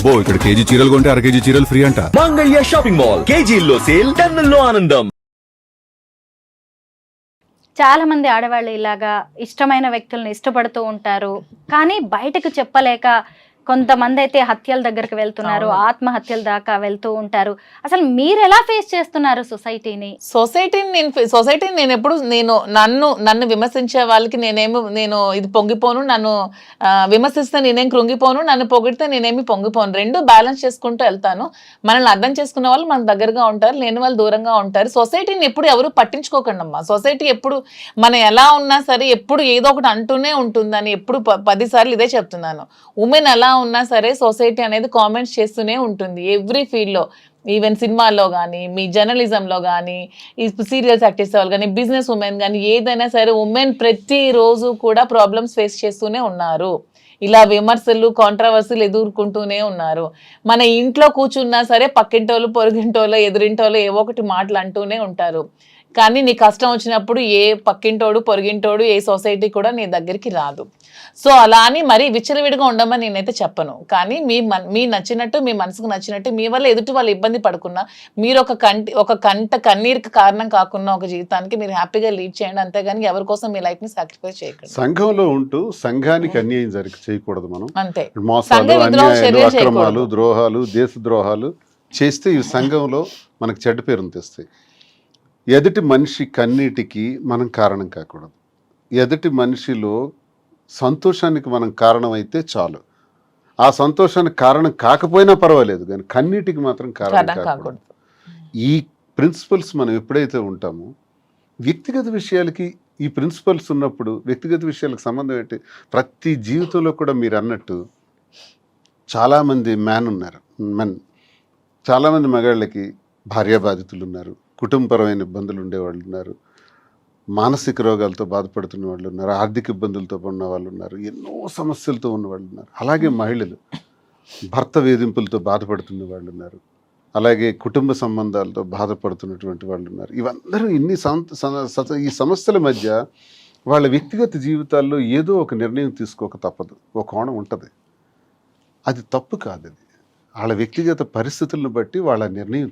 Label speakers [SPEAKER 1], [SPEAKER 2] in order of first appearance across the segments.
[SPEAKER 1] అబ్బో ఇక్కడ కేజీ చీరలు కొంటే అర కేజీ చీరలు ఫ్రీ అంట.
[SPEAKER 2] మంగళ్య షాపింగ్ మాల్, కేజీల్లో సేల్, టన్నుల్లో ఆనందం.
[SPEAKER 3] చాలా మంది ఆడవాళ్ళు ఇలాగా ఇష్టమైన వ్యక్తులను ఇష్టపడుతూ ఉంటారు, కానీ బయటకు చెప్పలేక కొంతమంది అయితే హత్యల దగ్గరకు వెళ్తున్నారు, ఆత్మహత్యల దాకా వెళ్తూ ఉంటారు. అసలు మీరు ఎలా ఫేస్ చేస్తున్నారు సొసైటీని?
[SPEAKER 4] సొసైటీని నేను ఎప్పుడు నన్ను విమర్శించే వాళ్ళకి నేను ఇది పొంగిపోను, నన్ను విమర్శిస్తే నేనేం కృంగిపోను, నన్ను పొగిడితే నేనేమి పొంగిపోను. రెండు బ్యాలెన్స్ చేసుకుంటూ వెళ్తాను. మనల్ని అర్థం చేసుకున్న వాళ్ళు మన దగ్గరగా ఉంటారు, లేని వాళ్ళు దూరంగా ఉంటారు. సొసైటీని ఎప్పుడు ఎవరు పట్టించుకోకండి అమ్మా. సొసైటీ ఎప్పుడు మనం ఎలా ఉన్నా సరే ఎప్పుడు ఏదో ఒకటి అంటూనే ఉంటుందని ఎప్పుడు 10 సార్లు ఇదే చెప్తున్నాను. ఉమెన్ ఎలా ఉన్నా సరే సొసైటీ అనేది కామెంట్స్ చేస్తూనే ఉంటుంది ఎవ్రీ ఫీల్డ్లో. ఈవెన్ సినిమాల్లో కానీ, మీ జర్నలిజంలో కానీ, ఈ సీరియల్స్ యాక్ట్ చేసే వాళ్ళు కానీ, బిజినెస్ ఉమెన్ కానీ, ఏదైనా సరే ఉమెన్ ప్రతిరోజు కూడా ప్రాబ్లమ్స్ ఫేస్ చేస్తూనే ఉన్నారు. ఇలా విమర్శలు, కాంట్రవర్సీలు ఎదుర్కొంటూనే ఉన్నారు. మన ఇంట్లో కూర్చున్నా సరే పక్కింటోళ్ళు, పొరుగింటోళ్ళు, ఎదురింటోళ్ళు ఏవో ఒకటి మాటలు అంటూనే ఉంటారు. కానీ నీ కష్టం వచ్చినప్పుడు ఏ పక్కింటోడు, పొరుగింటోడు, ఏ సొసైటీ కూడా నీ దగ్గరికి రాదు. సో అలా అని మరీ విచ్చలవిడిగా ఉండమని నేనైతే చెప్పను. కానీ మీ నచ్చినట్టు, మీ మనసుకు నచ్చినట్టు, మీ వల్ల ఎదుటి వాళ్ళు ఇబ్బంది పడకుండా, మీరు ఒక కంట కన్నీరుకి కారణం కాకుండా ఒక జీవితానికి మీరు హ్యాపీగా లీడ్ చేయండి. అంతేగాని ఎవరి కోసం మీ లైఫ్ ని సాక్రిఫైస్ చేయకండి.
[SPEAKER 5] సంఘంలో ఉంటూ సంఘానికి అన్యాయం చేయకూడదు. మనం
[SPEAKER 4] అంతే.
[SPEAKER 5] మోసాలు, అన్యాయాలు, అక్రమాలు, ద్రోహాలు, దేశ ద్రోహాలు చేస్తే ఈ సంఘంలో మనకు చెడ్డ పేరును తెస్తాయి. ఎదుటి మనిషి కన్నీటికి మనం కారణం కాకూడదు. ఎదుటి మనిషిలో సంతోషానికి మనం కారణమైతే చాలు. ఆ సంతోషానికి కారణం కాకపోయినా పర్వాలేదు, కానీ కన్నీటికి మాత్రం కారణం కాకూడదు. ఈ ప్రిన్సిపల్స్ మనం ఎప్పుడైతే ఉంటామో, వ్యక్తిగత విషయాలకి ఈ ప్రిన్సిపల్స్ ఉన్నప్పుడు వ్యక్తిగత విషయాలకు సంబంధం ఏంటి? ప్రతి జీవితంలో కూడా మీరు అన్నట్టు చాలామంది చాలామంది మగాళ్ళకి భార్యాబాధితులు ఉన్నారు, కుటుంబపరమైన ఇబ్బందులు ఉండేవాళ్ళు ఉన్నారు, మానసిక రోగాలతో బాధపడుతున్న వాళ్ళు ఉన్నారు, ఆర్థిక ఇబ్బందులతో ఉన్న వాళ్ళు ఉన్నారు, ఎన్నో సమస్యలతో ఉన్న వాళ్ళు ఉన్నారు. అలాగే మహిళలు భర్త వేధింపులతో బాధపడుతున్న వాళ్ళు ఉన్నారు, అలాగే కుటుంబ సంబంధాలతో బాధపడుతున్నటువంటి వాళ్ళు ఉన్నారు. ఇవందరూ ఈ సమస్యల మధ్య వాళ్ళ వ్యక్తిగత జీవితాల్లో ఏదో ఒక నిర్ణయం తీసుకోక తప్పదు. ఒక కోణం ఉంటుంది, అది తప్పు కాదు. అది వాళ్ళ వ్యక్తిగత పరిస్థితులను బట్టి వాళ్ళ నిర్ణయం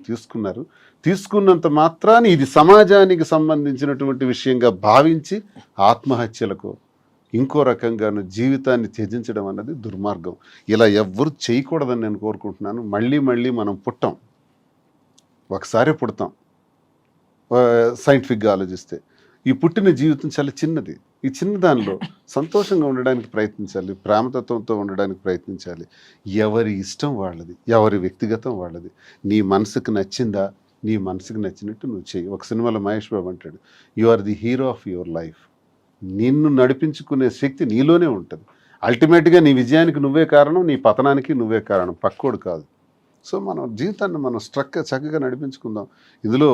[SPEAKER 5] తీసుకున్నంత మాత్రాన్ని ఇది సమాజానికి సంబంధించినటువంటి విషయంగా భావించి ఆత్మహత్యలకు ఇంకో రకంగాను జీవితాన్ని త్యజించడం అన్నది దుర్మార్గం. ఇలా ఎవ్వరు చేయకూడదని నేను కోరుకుంటున్నాను. మళ్ళీ మనం పుట్టాం, ఒకసారి పుడతాం. సైంటిఫిక్గా ఆలోచిస్తే ఈ పుట్టిన జీవితం చాలా చిన్నది. ఈ చిన్న దానిలో సంతోషంగా ఉండడానికి ప్రయత్నించాలి, ప్రేమతత్వంతో ఉండడానికి ప్రయత్నించాలి. ఎవరి ఇష్టం వాళ్ళది, ఎవరి వ్యక్తిగతం వాళ్ళది. నీ మనసుకు నచ్చిందా, నీ మనసుకు నచ్చినట్టు నువ్వు చెయ్యి. ఒక సినిమాలో మహేష్ బాబు అంటాడు, you are the hero of your life. నిన్ను నడిపించుకునే శక్తి నీలోనే ఉంటుంది. అల్టిమేట్గా నీ విజయానికి నువ్వే కారణం, నీ పతనానికి నువ్వే కారణం, పక్కోడు కాదు. సో మనం జీవితాన్ని మనం చక్కగా నడిపించుకుందాం. ఇందులో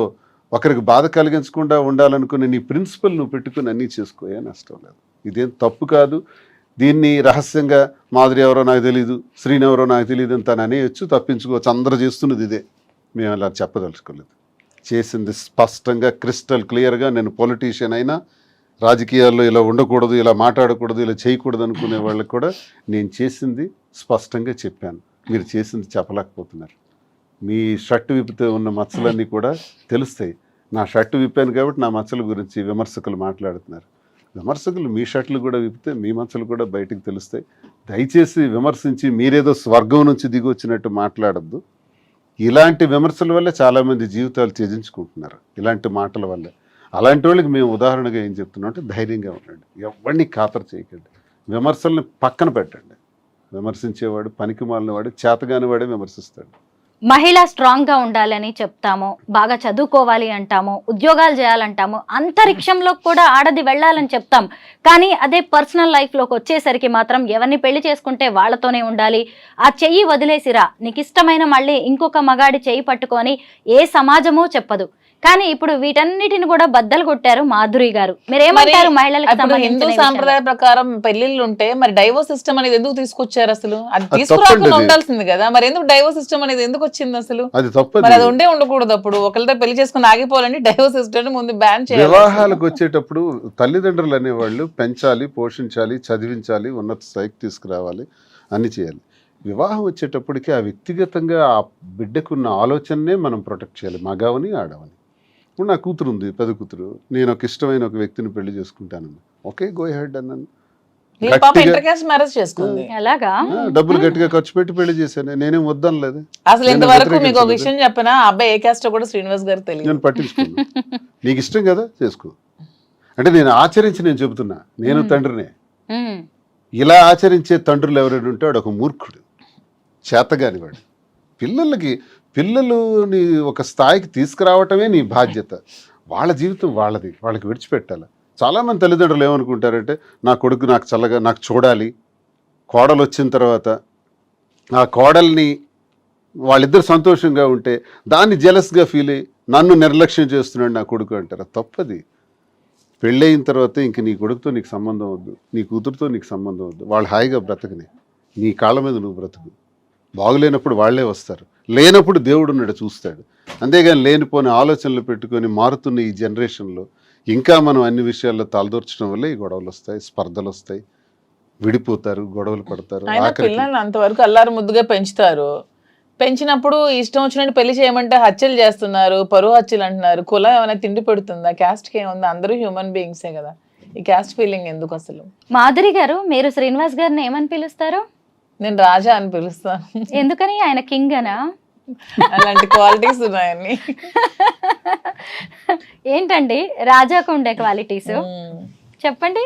[SPEAKER 5] ఒకరికి బాధ కలిగించకుండా ఉండాలనుకునే నీ ప్రిన్సిపల్ నువ్వు పెట్టుకుని అన్నీ చేసుకోయే నష్టం లేదు. ఇదేం తప్పు కాదు. దీన్ని రహస్యంగా మాధురి ఎవరో నాకు తెలియదు, శ్రీని ఎవరో నాకు తెలియదు అని తను అనేయచ్చు, తప్పించుకోవచ్చు. అందరూ చేస్తున్నది ఇదే. మేము అలా చెప్పదలుచుకోలేదు. చేసింది స్పష్టంగా క్రిస్టల్ క్లియర్గా. నేను పొలిటీషియన్ అయినా, రాజకీయాల్లో ఇలా ఉండకూడదు, ఇలా మాట్లాడకూడదు, ఇలా చేయకూడదు అనుకునే వాళ్ళకి కూడా నేను చేసింది స్పష్టంగా చెప్పాను. మీరు చేసింది చెప్పలేకపోతున్నారు. మీ షర్టు విప్పితే ఉన్న మచ్చలన్నీ కూడా తెలుస్తాయి. నా షర్టు విప్పాను కాబట్టి నా మచ్చల గురించి విమర్శకులు మాట్లాడుతున్నారు. విమర్శకులు మీ షర్ట్లు కూడా విప్పితే మీ మచ్చలు కూడా బయటకు తెలుస్తాయి. దయచేసి విమర్శించి మీరేదో స్వర్గం నుంచి దిగి వచ్చినట్టు మాట్లాడద్దు. ఇలాంటి విమర్శల వల్ల చాలామంది జీవితాలు త్యజించుకుంటున్నారు, ఇలాంటి మాటల వల్ల. అలాంటి వాళ్ళకి మేము ఉదాహరణగా ఏం చెప్తున్నాం అంటే ధైర్యంగా ఉండండి, ఎవరిని ఖాతరు చేయకండి, విమర్శల్ని పక్కన పెట్టండి. విమర్శించేవాడు పనికి మాలినవాడు, చేతగాని వాడే విమర్శిస్తాడు.
[SPEAKER 3] మహిళ స్ట్రాంగ్ గా ఉండాలని చెప్తాము, బాగా చదువుకోవాలి అంటాము, ఉద్యోగాలు చేయాలంటాము, అంతరిక్షంలో కూడా ఆడది వెళ్ళాలని చెప్తాం. కానీ అదే పర్సనల్ లైఫ్ లోకి వచ్చేసరికి మాత్రం ఎవరిని పెళ్లి చేసుకుంటే వాళ్ళతోనే ఉండాలి, ఆ చెయ్యి వదిలేసిరా, నీకు ఇష్టమైన మళ్ళీ ఇంకొక మగాడి చెయ్యి పట్టుకొని ఏ సమాజమూ చెప్పదు. కానీ ఇప్పుడు వీటన్నిటిని కూడా బద్దలు కొట్టారు మాధురి గారు. మీరేమంటారు? మహిళలకు
[SPEAKER 4] హిందూ సాంప్రదాయ ప్రకారం పెళ్లిళ్ళు ఉంటే మరి డైవోర్స్ సిస్టమ్ అనేది ఎందుకు తీసుకొచ్చారు? అసలు అది తీసుకురాకుండా ఉండాల్సింది కదా. మరి ఎందుకు డైవోర్స్ సిస్టమ్ అనేది ఎందుకు వచ్చింది అసలు? మరి అది ఉండకూడదు. అప్పుడు ఒకరితో పెళ్లి చేసుకుని ఆగిపోవాలంటే డైవోర్స్ సిస్టమ్ ముందు బ్యాన్ చేయాలి.
[SPEAKER 5] వివాహాలకు వచ్చేటప్పుడు తల్లిదండ్రులు అనేవాళ్ళు పెంచాలి, పోషించాలి, చదివించాలి, ఉన్నత స్థాయికి తీసుకురావాలి, అన్ని చేయాలి. వివాహం వచ్చేటప్పటికి ఆ వ్యక్తిగతంగా ఆ బిడ్డకున్న ఆలోచననే మనం ప్రొటెక్ట్ చేయాలి, మగవని ఆడవని. ఇప్పుడు నా కూతురు ఉంది, పెద్ద కూతురు, నేను ఒక ఇష్టమైన ఒక వ్యక్తిని పెళ్లి చేసుకుంటాను, ఓకే గో హెడ్ అన్నాను.
[SPEAKER 4] ఇంటర్ కాస్ట్ మ్యారేజ్ చేసుకుంది.
[SPEAKER 3] అలాగా
[SPEAKER 5] డబ్బులు గట్టిగా ఖర్చు పెట్టి పెళ్లి చేశాను, నేనేం వద్దనలేదు.
[SPEAKER 4] అసలు ఇంతవరకు మీకు ఒక విషయం చెప్పనా, అబ్బాయి ఏ కాస్ట్ కూడా శ్రీనివాస్ గారు తెలియదు.
[SPEAKER 5] నేను పట్టించుకున్నాను. నీకు ఇష్టం కదా చేసుకో అంటే నేను ఆచరించి నేను చెబుతున్నా, నేను తండ్రినే. ఇలా ఆచరించే తండ్రులు ఎవరైనా ఉంటే వాడు ఒక మూర్ఖుడు, చేతగాని వాడు. పిల్లలని ఒక స్థాయికి తీసుకురావటమే నీ బాధ్యత. వాళ్ళ జీవితం వాళ్ళది, వాళ్ళకి విడిచిపెట్టాలి. చాలామంది తల్లిదండ్రులు ఏమనుకుంటారంటే నా కొడుకు నాకు చల్లగా నాకు చూడాలి, కోడలు వచ్చిన తర్వాత ఆ కోడల్ని వాళ్ళిద్దరు సంతోషంగా ఉంటే దాన్ని జెలస్గా ఫీల్ అయ్యి నన్ను నిర్లక్ష్యం చేస్తున్నాడు నా కొడుకు అంటారు. తప్పది. పెళ్ళయిన తర్వాత ఇంక నీ కొడుకుతో నీకు సంబంధం వద్దు, నీ కూతురుతో నీకు సంబంధం వద్దు. వాళ్ళు హాయిగా బ్రతకని, నీ కాళ్ళ మీద నువ్వు బ్రతుకు. బాగులేనప్పుడు వాళ్ళే వస్తారు, లేనప్పుడు దేవుడు ఉన్నాడు చూస్తాడు. అంతేగాని లేనిపోని ఆలోచనలు పెట్టుకొని మారుతున్న ఈ జనరేషన్లో ఇంకా మనం అన్ని విషయాల్లో తలదూర్చడం వల్ల ఈ గొడవలు వస్తాయి, స్పర్ధలు వస్తాయి, విడిపోతారు, గొడవలు పడతారు.
[SPEAKER 4] పిల్లల్ని అంతవరకు అల్లారు ముద్దుగా పెంచుతారు. పెంచినప్పుడు ఇష్టం వచ్చినట్టు పెళ్లి చేయమంటే హత్యలు చేస్తున్నారు, పరువు హత్యలు అంటున్నారు. కులం ఏమైనా తిండి పెడుతుందా? క్యాస్ట్కి ఏముందా? అందరూ హ్యూమన్ బీయింగ్సే కదా. ఈ క్యాస్ట్ ఫీలింగ్ ఎందుకు అసలు?
[SPEAKER 3] మాధురి గారు, మీరు శ్రీనివాస్ గారిని ఏమని పిలుస్తారు?
[SPEAKER 4] నేను రాజా అని పిలుస్తాను.
[SPEAKER 3] ఎందుకని? ఆయన కింగ్ అనా?
[SPEAKER 4] అలాంటి క్వాలిటీస్ ఉన్నాయని.
[SPEAKER 3] ఏంటండి రాజాకు ఉండే క్వాలిటీస్ చెప్పండి.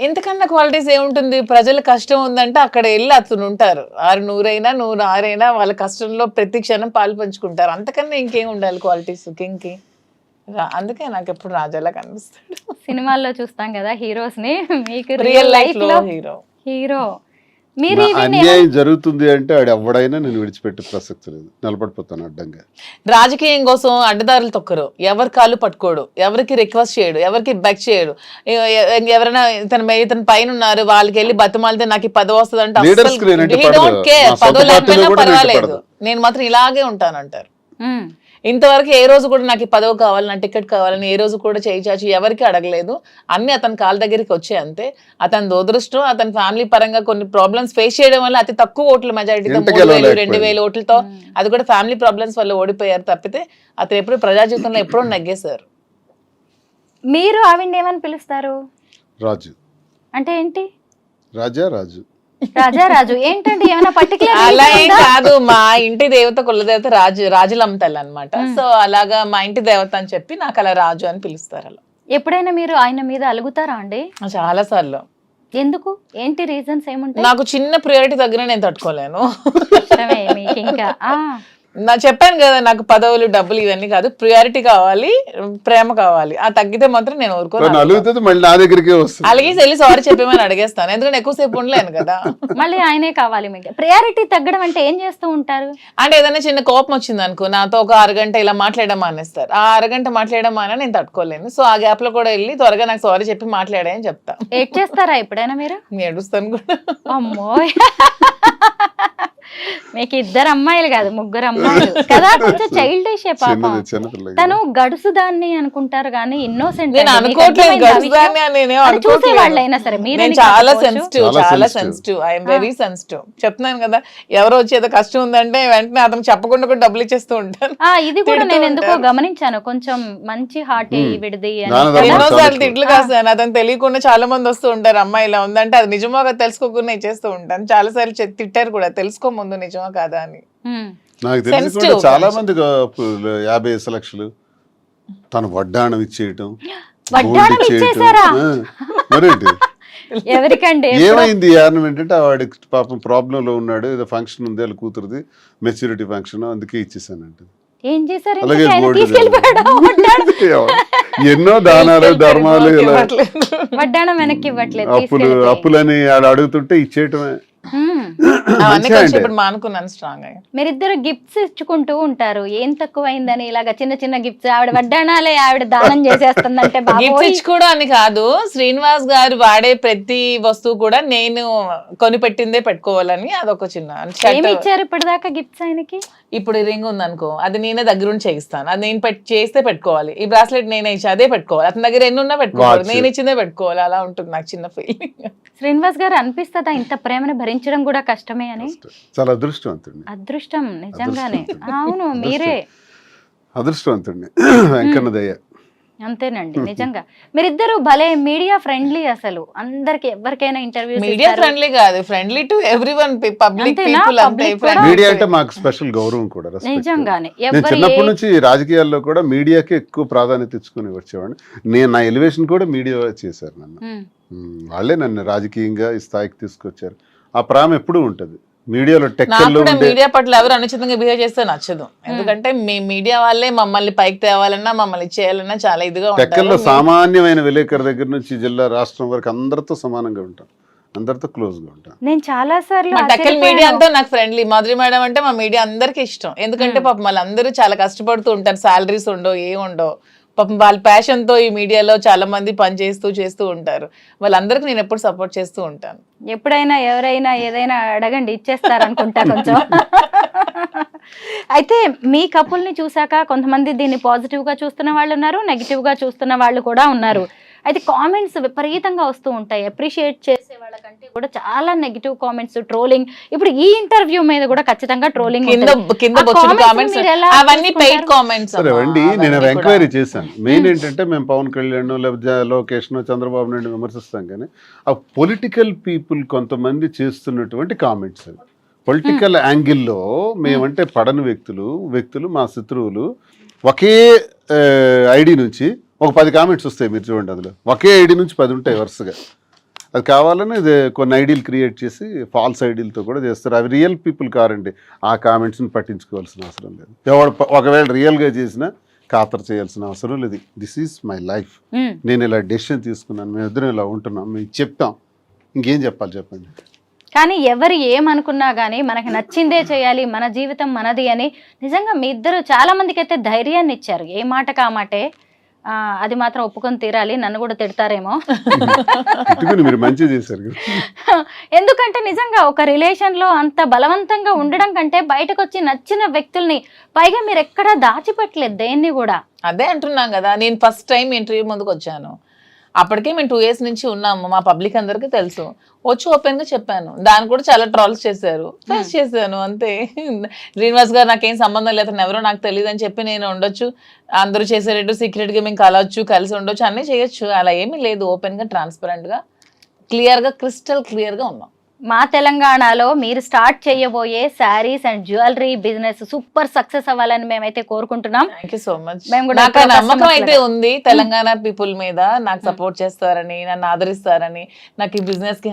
[SPEAKER 4] ఎంతకన్నా క్వాలిటీస్ ఏముంటుంది? ప్రజల కష్టం ఉందంటే అక్కడ వెళ్ళి అతను ఉంటారు. 600 100 వాళ్ళ కష్టంలో ప్రతి క్షణం పాలు పంచుకుంటారు. అంతకన్నా ఇంకేం ఉండాలి క్వాలిటీస్ కింగ్కి? అందుకే నాకు ఎప్పుడు రాజాలా కనిపిస్తాడు.
[SPEAKER 3] సినిమాల్లో చూస్తాం కదా హీరోస్ ని, మీకు
[SPEAKER 4] రియల్ లైఫ్ లో
[SPEAKER 3] హీరో మీరు
[SPEAKER 5] అన్యాయం జరుగుతుంది అంటే ఆడు ఎవడైనా నేను విడిచిపెట్టే ప్రసక్తి లేదు, నిలబడిపోతాను అడ్డంగా.
[SPEAKER 4] రాజకీయం కోసం అడ్డదారులు తొక్కరు, ఎవరి కాళ్ళు పట్టుకోడు, ఎవరికి రిక్వెస్ట్ చేయడు, ఎవరికి బెక్ చేయడు. ఎవరైనా ఇతని పైన ఉన్నారు వాళ్ళకి వెళ్ళి బతిమాలితే నాకు ఈ పదవి వస్తుంది అంటే పదవి లేకపోయినా పర్వాలేదు, నేను మాత్రం ఇలాగే ఉంటానంటారు. ఇంతవరకు ఏ రోజు కూడా నాకు ఈ పదవి కావాలి, నా టికెట్ కావాలని ఏ రోజు కూడా చేయి చాచి ఎవరికి అడగలేదు. అన్ని అతని కాళ్ళ దగ్గరికి వచ్చాయి అంతే. అతని దురదృష్టం, అతని ఫ్యామిలీ పరంగా కొన్ని ప్రాబ్లమ్స్ ఫేస్ చేయడం వల్ల అతి తక్కువ ఓట్ల మెజారిటీతో 3000 2000 ఓట్లతో, అది కూడా ఫ్యామిలీ ప్రాబ్లమ్స్ వల్ల ఓడిపోయారు తప్పితే అతను ఎప్పుడు ప్రజా జీవితంలో ఎప్పుడో నెగ్గేశారు.
[SPEAKER 3] మీరు ఆవిడ ఏమని పిలుస్తారు?
[SPEAKER 5] రాజు
[SPEAKER 3] అంటే ఏంటి?
[SPEAKER 5] రాజు
[SPEAKER 3] రాజారాజు ఏంటండి? ఏమైనా పర్టికులర్?
[SPEAKER 4] అలా ఏం కాదు, మా ఇంటి దేవత కులదేవత రాజులమ్మతల్లి అనమాట. సో అలాగా మా ఇంటి దేవత అని చెప్పి నాకు అలా రాజు అని పిలుస్తారు. అలా
[SPEAKER 3] ఎప్పుడైనా మీరు ఆయన మీద అలుగుతారా అండి?
[SPEAKER 4] చాలా సార్లు.
[SPEAKER 3] ఎందుకు? ఏంటి రీజన్స్ ఏముంటాయి?
[SPEAKER 4] నాకు చిన్న ప్రియారిటీ దగ్గర నేను తట్టుకోలేను.
[SPEAKER 3] మీకు ఇంకా
[SPEAKER 4] నా చెప్పాను కదా, నాకు పదవులు డబ్బులు ఇవన్నీ కాదు, ప్రియారిటీ కావాలి, ప్రేమ కావాలి. ఆ తగ్గితే మాత్రం నేను ఊరుకోను. అలాగే వెళ్ళి సారీ చెప్పేమని అడిగేస్తాను, ఎందుకంటే ఎక్కువసేపు ఉండలేను కదా.
[SPEAKER 3] మళ్ళీ ఆయనే కావాలి మీకు. ప్రియారిటీ తగ్గడం అంటే ఏం చేస్తూ ఉంటారు?
[SPEAKER 4] అంటే ఏదైనా చిన్న కోపం వచ్చింది అనుకో, నాతో ఒక అరగంట ఇలా మాట్లాడడం మానేస్తారు. ఆ అరగంట మాట్లాడడం మానే నేను తట్టుకోలేను. సో ఆ గ్యాప్ లో కూడా వెళ్ళి త్వరగా నాకు సారీ చెప్పి మాట్లాడే అని చెప్తా.
[SPEAKER 3] ఏడ్ చేస్తారా ఎప్పుడైనా మీరు?
[SPEAKER 4] ఏడుస్తాను కూడా.
[SPEAKER 3] అమ్మో, మీకు 2 అమ్మాయిలు కాదు 3 అమ్మాయిలు కదా. కొంచెం చైల్డిష్ పాపం. తను గడుసు దాన్ని అనుకుంటారు కానీ ఇన్నోసెంట్. చూసే వాళ్ళైనా సరే మీరు
[SPEAKER 4] చాలా సెన్సిటివ్, ఐఎమ్ వెరీ సెన్సిటివ్. చెప్తున్నాను కదా, ఎవరో వచ్చేదో కష్టం ఉందంటే వెంటనే అతను చెప్పకుండా కూడా డబ్బులు ఇచ్చేస్తూ ఉంటాను.
[SPEAKER 3] ఇది కూడా నేను ఎందుకో గమనించాను, కొంచెం మంచి హార్ట్ విడిది.
[SPEAKER 4] ఎన్నోసార్లు తిట్లు కాస్తాను, అతను తెలియకుండా చాలా మంది వస్తూ ఉంటారు. అమ్మాయి ఇలా ఉందంటే అది నిజమోగా తెలుసుకోకుండా ఇచ్చేస్తూ ఉంటాను. చాలా సార్లు తిట్టారు కూడా, తెలుసుకో ముందు నిజమా కాదా అని.
[SPEAKER 5] నాకు తెలిసి చాలా మంది 50 లక్షలు తను వడ్డాణం ఇచ్చేయటం, మరేంటి
[SPEAKER 3] ఎవరికండి
[SPEAKER 5] ఏమైంది? కారణం ఏంటంటే వాడికి పాపం ప్రాబ్లం లో ఉన్నాడు, ఏదో ఫంక్షన్ ఉంది వాళ్ళ కూతురుది, మెచ్యూరిటీ ఫంక్షన్, అందుకే ఇచ్చేసానంటే.
[SPEAKER 3] ఏం చేశారు?
[SPEAKER 5] అలాగే ఎన్నో దానాలు ధర్మాలు,
[SPEAKER 3] వడ్డాణం వెనక్కి ఇవ్వట్లేదు,
[SPEAKER 5] అప్పులని ఆడ అడుగుతుంటే ఇచ్చేయటమే.
[SPEAKER 3] మీరిద్దరు గిఫ్ట్స్ ఇచ్చుకుంటూ ఉంటారు, ఏం తక్కువైందని ఇలాగా చిన్న చిన్న గిఫ్ట్స్. ఆవిడ వడ్డాణాలే ఆవిడ దానం చేసేస్తుందంటే
[SPEAKER 4] గిఫ్ట్స్ ఇచ్చుకోవడం అని కాదు, శ్రీనివాస్ గారు వాడే ప్రతి వస్తువు కూడా నేను కొనిపెట్టిందే పెట్టుకోవాలని అదొక చిన్న.
[SPEAKER 3] ఏమి ఇచ్చారు ఇప్పటిదాకా గిఫ్ట్స్ ఆయనకి?
[SPEAKER 4] ఇప్పుడు రింగ్ ఉంది అనుకో, అది నేనే దగ్గరుండి చేయిస్తాను, అది నేను చేస్తే పెట్టుకోవాలి. ఈ బ్రాస్లెట్ నేనే ఇచ్చి అదే పెట్టుకోవాలి, అతని దగ్గర ఎన్ని ఉన్నా పెట్టుకోవాలి, నేను ఇచ్చిందే పెట్టుకోవాలి. అలా ఉంటుంది నాకు చిన్న ఫీలింగ్.
[SPEAKER 3] శ్రీనివాస్ గారు అనిపిస్తుందా ఇంత ప్రేమను భరించడం కూడా కష్టమే అని.
[SPEAKER 5] చాలా అదృష్టవంతుడిని.
[SPEAKER 3] అదృష్టం నిజంగానే.
[SPEAKER 5] అదృష్టం.
[SPEAKER 3] అవును, మీరే
[SPEAKER 5] అదృష్టవంతుడిని. వెంకన్న దయ.
[SPEAKER 3] అంతేనండి నిజంగా. మీరిద్దరు భలే మీడియా ఫ్రెండ్లీ, అసలు అందరికి ఎవరికైనా ఇంటర్వ్యూ
[SPEAKER 4] మీడియా ఫ్రెండ్లీ కాదు, ఫ్రెండ్లీ టు ఎవ్రీవన్, పబ్లిక్
[SPEAKER 3] అంతేనా?
[SPEAKER 4] పీపుల్ అంతే.
[SPEAKER 3] Public కూడా?
[SPEAKER 5] మీడియా అంటే మాకు స్పెషల్ గౌరవం కూడా, respect.
[SPEAKER 3] నిజంగానే.
[SPEAKER 5] నేను
[SPEAKER 3] ఎవరి
[SPEAKER 5] చిన్నప్పటి నుంచి రాజకీయాల్లో కూడా మీడియాకి ఎక్కువ ప్రాధాన్యత ఇచ్చుకుని వచ్చేవాడిని. నా ఎలివేషన్ కూడా మీడియా చేశారు నన్ను. వాళ్ళే నన్ను రాజకీయంగా ఈ స్థాయికి తీసుకొచ్చారు. ఆ ప్రేమ ఎప్పుడూ ఉంటది. మీడియాలో
[SPEAKER 4] నాకు
[SPEAKER 5] టెక్కల్లో
[SPEAKER 4] కూడా
[SPEAKER 5] ఉండే
[SPEAKER 4] మీడియా పట్ల ఎవరు అనుచితంగా బిహేవ్ చేస్తే నచ్చదు. ఎందుకంటే మీ మీడియా వాళ్ళే మమ్మల్ని పైకి తేవాలన్నా మమ్మల్ని చేయాలన్నా చాలా ఇదిగా
[SPEAKER 5] టెక్కల్లో
[SPEAKER 4] ఉంటారు.
[SPEAKER 5] సామాన్యమైన విలేకరు దగ్గర నుంచి జిల్లా రాష్ట్రం వరకు అందరితో సమానంగా ఉంటాం, అందరితో క్లోజ్ గా ఉంటాం.
[SPEAKER 3] నేను చాలా సార్లు
[SPEAKER 4] మా టెక్కల్ మీడియా అంతా నాకు ఫ్రెండ్లీ. మాధురి మేడం అంటే మా మీడియా అందరికి ఇష్టం. ఎందుకంటే పాపం వాళ్ళందరూ చాలా కష్టపడుతూ ఉంటారు, సాలరీస్ ఉండవు, ఏం ఉండవు. పాపం వాళ్ళ ప్యాషన్ తో ఈ మీడియాలో చాలా మంది పని చేస్తూ ఉంటారు. వాళ్ళందరికీ నేను ఎప్పుడు సపోర్ట్ చేస్తూ ఉంటాను.
[SPEAKER 3] ఎప్పుడైనా ఎవరైనా ఏదైనా అడగండి, ఇచ్చేస్తారనుకుంటా కొంచెం. అయితే మీ కపుల్ని చూసాక కొంతమంది దీన్ని పాజిటివ్ గా చూస్తున్న వాళ్ళు ఉన్నారు, నెగిటివ్ గా చూస్తున్న వాళ్ళు కూడా ఉన్నారు. అయితే కామెంట్స్ విపరీతంగా వస్తూ ఉంటాయి. అప్రిషియేట్ చేసే వాళ్ళకంటే కూడా చాలా నెగిటివ్ కామెంట్స్, ట్రోలింగ్. ఇప్పుడు ఈ ఇంటర్వ్యూ మీద కూడా ఖచ్చితంగా ట్రోలింగ్
[SPEAKER 4] కింద బొచ్చిన కామెంట్స్ అవన్నీ పెయిడ్ కామెంట్స్.
[SPEAKER 5] సరే అండి, నేను ఎంక్వైరీ చేశాను. మెయిన్ ఏంటంటే మేము పవన్ కళ్యాణ్ లేకపోతే లోకేష్ చంద్రబాబు నాయుడు విమర్శిస్తాం, కానీ ఆ పొలిటికల్ పీపుల్ కొంతమంది చేస్తున్నటువంటి కామెంట్స్, పొలిటికల్ యాంగిల్లో మేమంటే పడని వ్యక్తులు మా శత్రువులు ఒకే ఐడి నుంచి ఒక 10 కామెంట్స్ వస్తాయి. మీరు చూడండి, అందులో ఒకే ఐడి నుంచి 10 ఉంటాయి వరుసగా. అది కావాలని ఇది కొన్ని ఐడీలు క్రియేట్ చేసి ఫాల్స్ ఐడీలతో కూడా చేస్తారు. అవి రియల్ పీపుల్ కారండి. ఆ కామెంట్స్ని పట్టించుకోవాల్సిన అవసరం లేదు. ఒకవేళ రియల్గా చేసినా ఖాతరు చేయాల్సిన అవసరం లేదు. This is my life. నేను ఇలా డెసిషన్ తీసుకున్నాను, మేము ఇద్దరం ఇలా ఉంటున్నాం, మేము చెప్తాం. ఇంకేం చెప్పాలి చెప్పండి.
[SPEAKER 3] కానీ ఎవరు ఏమనుకున్నా కానీ మనకి నచ్చిందే చేయాలి, మన జీవితం మనది అని నిజంగా మీ ఇద్దరు చాలా మందికి అయితే ధైర్యాన్ని ఇచ్చారు. ఏ మాటకు ఆ మాటే. అది మాత్రం ఒప్పుకొని తీరాలి. నన్ను కూడా తిడతారేమో.
[SPEAKER 5] మీరు మంచి చేశారు.
[SPEAKER 3] ఎందుకంటే నిజంగా ఒక రిలేషన్ లో అంత బలవంతంగా ఉండడం కంటే బయటకు వచ్చి నచ్చిన వ్యక్తుల్ని, పైగా మీరు ఎక్కడా దాచిపెట్టలేదు దేన్ని కూడా.
[SPEAKER 4] అదే అంటున్నాం కదా, నేను ఫస్ట్ టైం ఇంటర్వ్యూ ముందుకు వచ్చాను. అప్పటికే మేము 2 years నుంచి ఉన్నాము, మా పబ్లిక్ అందరికీ తెలుసు. వచ్చి ఓపెన్ గా చెప్పాను. దాన్ని కూడా చాలా ట్రాల్స్ చేశారు, ఫేస్ చేశాను అంతే. శ్రీనివాస్ గారు నాకేం సంబంధం లేదు, ఎవరో నాకు తెలియదు అని చెప్పి నేను ఉండొచ్చు, అందరూ చేసేటట్టు సీక్రెట్ గా మేము కలవచ్చు, కలిసి ఉండొచ్చు, అన్నీ చేయొచ్చు. అలా ఏమీ లేదు. ఓపెన్ గా, ట్రాన్స్పరెంట్ గా, క్లియర్ గా, క్రిస్టల్ క్లియర్ గా ఉన్నాం.
[SPEAKER 3] మా తెలంగాణలో మీరు స్టార్ట్ చేయబోయే saris and jewellery business super success అవ్వాలని మేమైతే కోరుకుంటున్నాం.
[SPEAKER 4] Thank you so much.
[SPEAKER 3] మేము కూడా
[SPEAKER 4] నాకు నమ్మకం అయితే ఉంది తెలంగాణ పీపుల్ మీద. నాకు సపోర్ట్ చేస్తారని, నన్ను ఆదరిస్తారని, నాకు ఈ బిజినెస్ కి